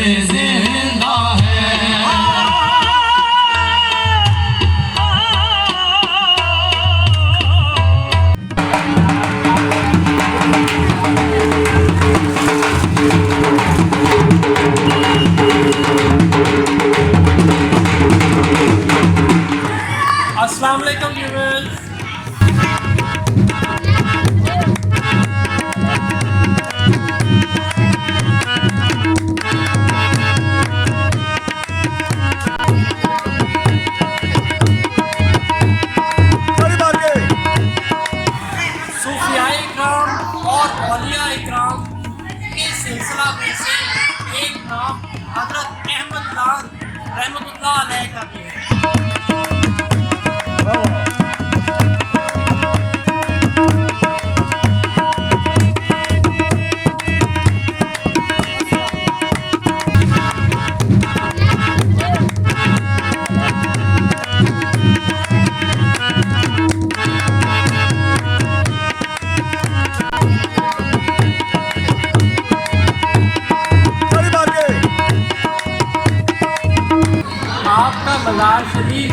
जिंदा है। अस्सलाम वालेकुम व्यूअर्स। सूफियाए इकराम और औलिया इकराम के सिलसिला में से एक नाम हजरत अहमद लान रहमतुल्लाह अलैह का भी है। आपका मज़ार शरीफ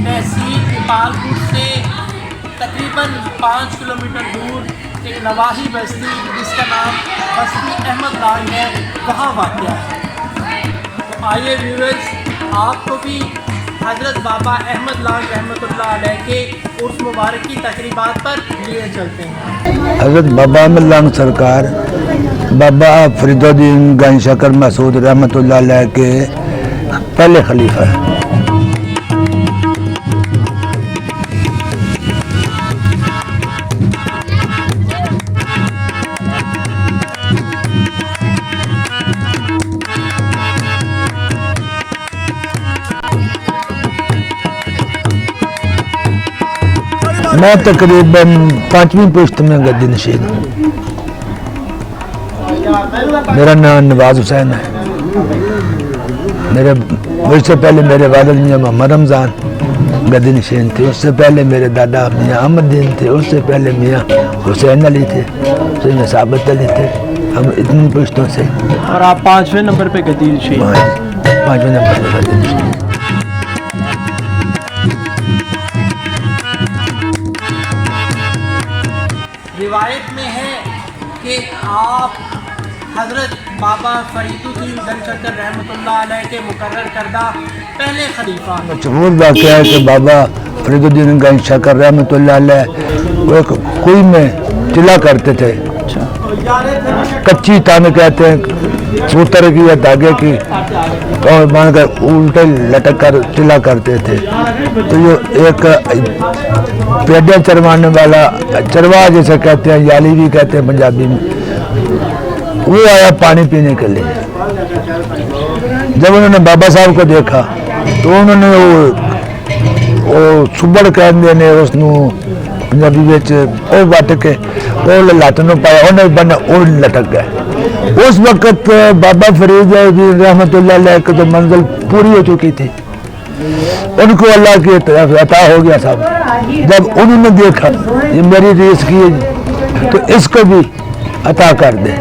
तहसील इकबालपुर से तकरीबन 5 किलोमीटर दूर एक नवाही बस्ती जिसका नाम बस्ती अहमद लान है, वहाँ वाक़या है। तो आइए व्यूअर्स, आपको भी हज़रत बाबा अहमद लान रहमतुल्लाह अलैह के उर्स मुबारक की तकरीबात पर लिए चलते हैं। हज़रत बाबा अहमद लान सरकार बाबा फरीदुद्दीन गंज शकर मसूद रहमतुल्लाह अलैह के पहले खलीफा है। मैं तकरीबन 5वीं पुश्त में गद्दी नशीन हूँ। मेरा नाम नवाज हुसैन है। मुझसे पहले मेरे वालिद मियाँ मोहम्मद रमज़ान गद्दी नशीन थे। उससे पहले मेरे दादा मियाँ अहमदीन थे। उससे पहले मियाँ हुसैन अली थे। उससे मियाँ साबित अली थे। हम इतनी पुश्तों से। और आप 5वें नंबर पे गद्दी नशीन? 5वें नंबर पे गद्दी नशीन। रिवायत में है कि आप हज़रत बाबा फरीदुद्दीन गंज शकर रहमतुल्लाह अलैह के मुकर्रर करदा पहले खलीफा। मशहूर वाक़या है कि बाबा फरीदुद्दीन गंज शकर रहमतुल्लाह अलैह वो एक कुई में चिल्ला करते थे। कच्ची तान कहते हैं, सूतर की या धागे की और बांध कर उल्टे लटक कर चिल्ला करते थे। तो ये एक पेड़े चरवाने वाला चरवा जैसे कहते हैं, याली भी कहते हैं पंजाबी में, वो आया पानी पीने के लिए। जब उन्होंने बाबा साहब को देखा तो उन्होंने वो सुबड़ कहते ने उसनू पंजाबी विच ओ वट के वो लत नूं पाया, उन्हें बने उड़ लटक गए। उस वक्त बाबा फरीद रहमतुल्लाह अलैह की तो मंजिल पूरी हो चुकी थी। उनको अल्लाह की अता हो गया साहब। जब उन्होंने देखा ये मेरी रीस की तो इसको भी अता कर दे,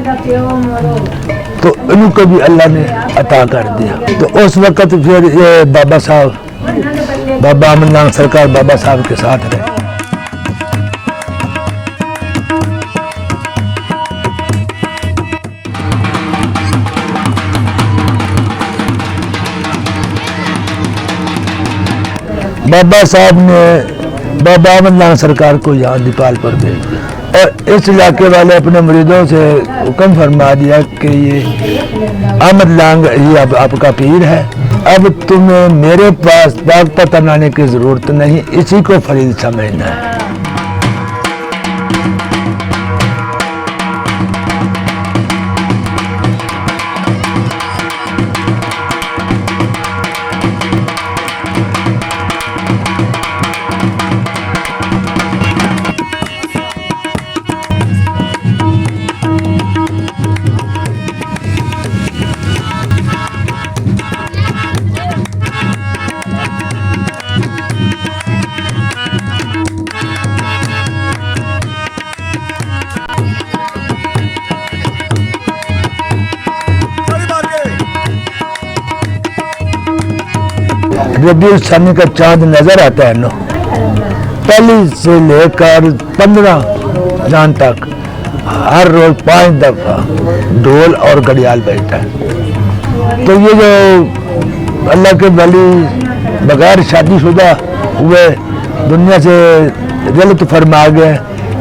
तो इनको भी अल्लाह ने अता कर दिया। तो उस वक्त फिर ये बाबा साहब बाबा अहमद लान सरकार बाबा साहब के साथ रहे। बाबा साहब ने बाबा अहमद लान सरकार को यहाँ दीपाल पर भेज दिया और इस इलाके वाले अपने मुरीदों से हुक्म फरमा दिया कि ये अहमद लान ही अब आपका पीर है। अब तुम्हें मेरे पास दाग पता लाने की ज़रूरत नहीं, इसी को फरीद समझना है। रबीउल सानी का चांद नजर आता है ना, पहली से लेकर 15 चांद तक हर रोज 5 दफा ढोल और घड़ियाल बजता है। तो ये जो अल्लाह के वली बगैर शादीशुदा हुए दुनिया से गलत फरमा गए,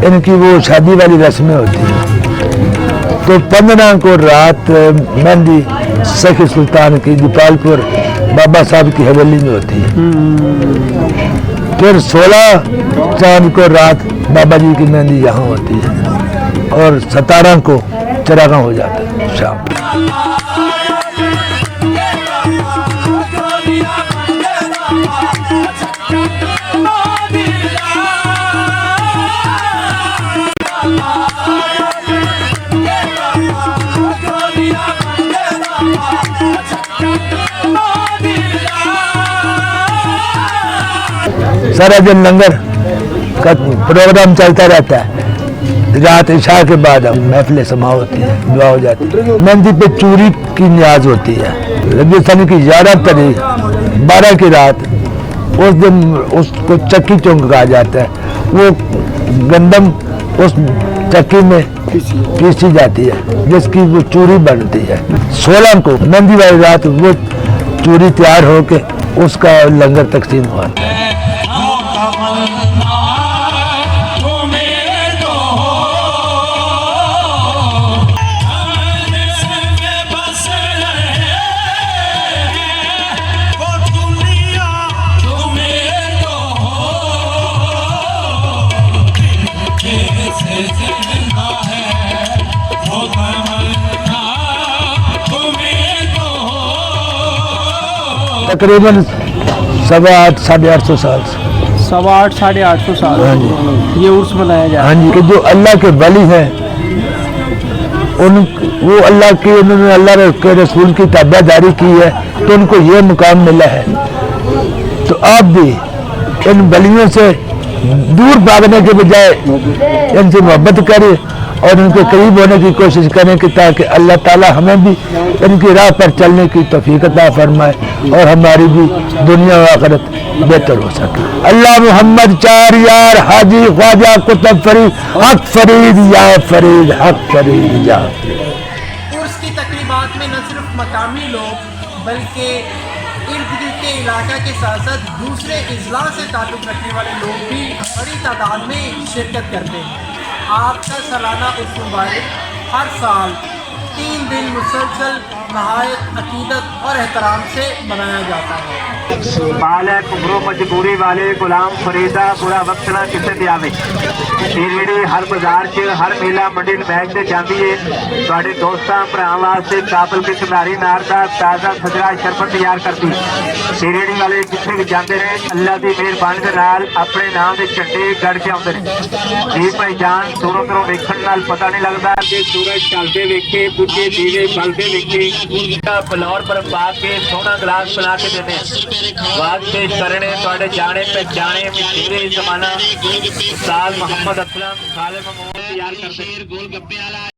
इनकी वो शादी वाली रस्में होती हैं। तो 15 को रात मेहंदी सखी सुल्तान की दीपालपुर बाबा साहब की हवेली में होती है। फिर 16 चांद को रात बाबा जी की मेहंदी यहाँ होती है और 17 को चरागां हो जाता है शाम। सारा दिन लंगर का प्रोग्राम चलता रहता है। रात इशा के बाद अब महफिल समा होती है, दुआ हो जाती है। मेहंदी पे चूरी की न्याज होती है। रबीउल सानी की 11 तारीख 12 की रात, उस दिन उसको चक्की चौंक कहा जाता है। वो गंदम उस चक्की में पीसी जाती है जिसकी वो चूरी बनती है। 16 को मेहंदी वाली रात वो चूरी तैयार होके उसका लंगर तकसीम हुआ। तकरीबन 850 साढ़े 800 साल से 850 साढ़े 800 साल हाँ जी ये उर्स मनाया जाता हाँ जी। कि जो अल्लाह के वली हैं वो अल्लाह की, उन्होंने अल्लाह के रसूल की ताबेदारी की है तो उनको ये मुकाम मिला है। तो आप भी इन वलियों से दूर भागने के बजाय इनसे मोहब्बत करें और उनके करीब होने की कोशिश करें कि ताकि अल्लाह ताला हमें भी इनकी राह पर चलने की तौफीक अता फरमाए और हमारी भी दुनिया और आखिरत बेहतर हो सके। अल्लाह मोहम्मद 4 यार हाजी ख्वाजा कुतुब फरीद हक फरीद या फरीद हक फरीद या। उर्स की तकरीबात में न सिर्फ मकामी लोग बल्कि इर्द गिर्द के इलाका के साथ साथ दूसरे अजला से ताल्लुक़ रखने वाले लोग भी बड़ी तादाद में शिरकत करते हैं। आपका सालाना उर्स मुबारक हर साल 3 दिन मुसलसल नहायत अकीदत और एहतराम से मनाया जाता है। मालिक उम्रो मजबूरी वाले गुलाम फरीदा बुरा वक्त ना किसे ते आवे। ਜਿਹੜੀ हर बाजार च हर मेला मंडी महक से जाती है। ਤੁਹਾਡੇ ਦੋਸਤਾਂ ਭਰਾਵਾਂ ਵਾਸਤੇ ਕਾਬਲ ਕੇ ਖਿਡਾਰੀ ਨਾਰ ਦਾ ਤਾਜ਼ਾ ਸਜਰਾ ਸ਼ਰਬਤ ਤਿਆਰ ਕਰਦੀ। ਸ਼ੇਰੜੀ ਵਾਲੇ ਜਿੱਥੇ ਵੀ ਜਾਂਦੇ ਨੇ ਅੱਲਾ ਦੀ ਮਿਹਰਬਾਨੀ ਦੇ ਨਾਲ ਆਪਣੇ ਨਾਮ ਦੇ ਝੰਡੇ ਗੜ ਕੇ ਆਉਂਦੇ ਨੇ। ਜੀ ਭਾਈ ਜਾਨ ਦੂਰੋਂ ਦੂਰੋਂ ਵੇਖਣ ਨਾਲ ਪਤਾ ਨਹੀਂ ਲੱਗਦਾ ਕਿ ਸੂਰਜ ਢਲਦੇ ਵੇਖੇ ਬੁੱਝੇ ਦੀਵੇ ਬਲਦੇ ਵੇਖੇ ਬਲੌਰ ਪਰ ਪਾ ਕੇ ਸੋਹਣਾ ਗਲਾਸ ਬਣਾ ਕੇ ਦਿੰਦੇ वाद पेश करने थोड़े जाने पहचाने में जमाना साल मोहम्मद असलम खालिद महमूद तैयार करते गोल गप्पे वाला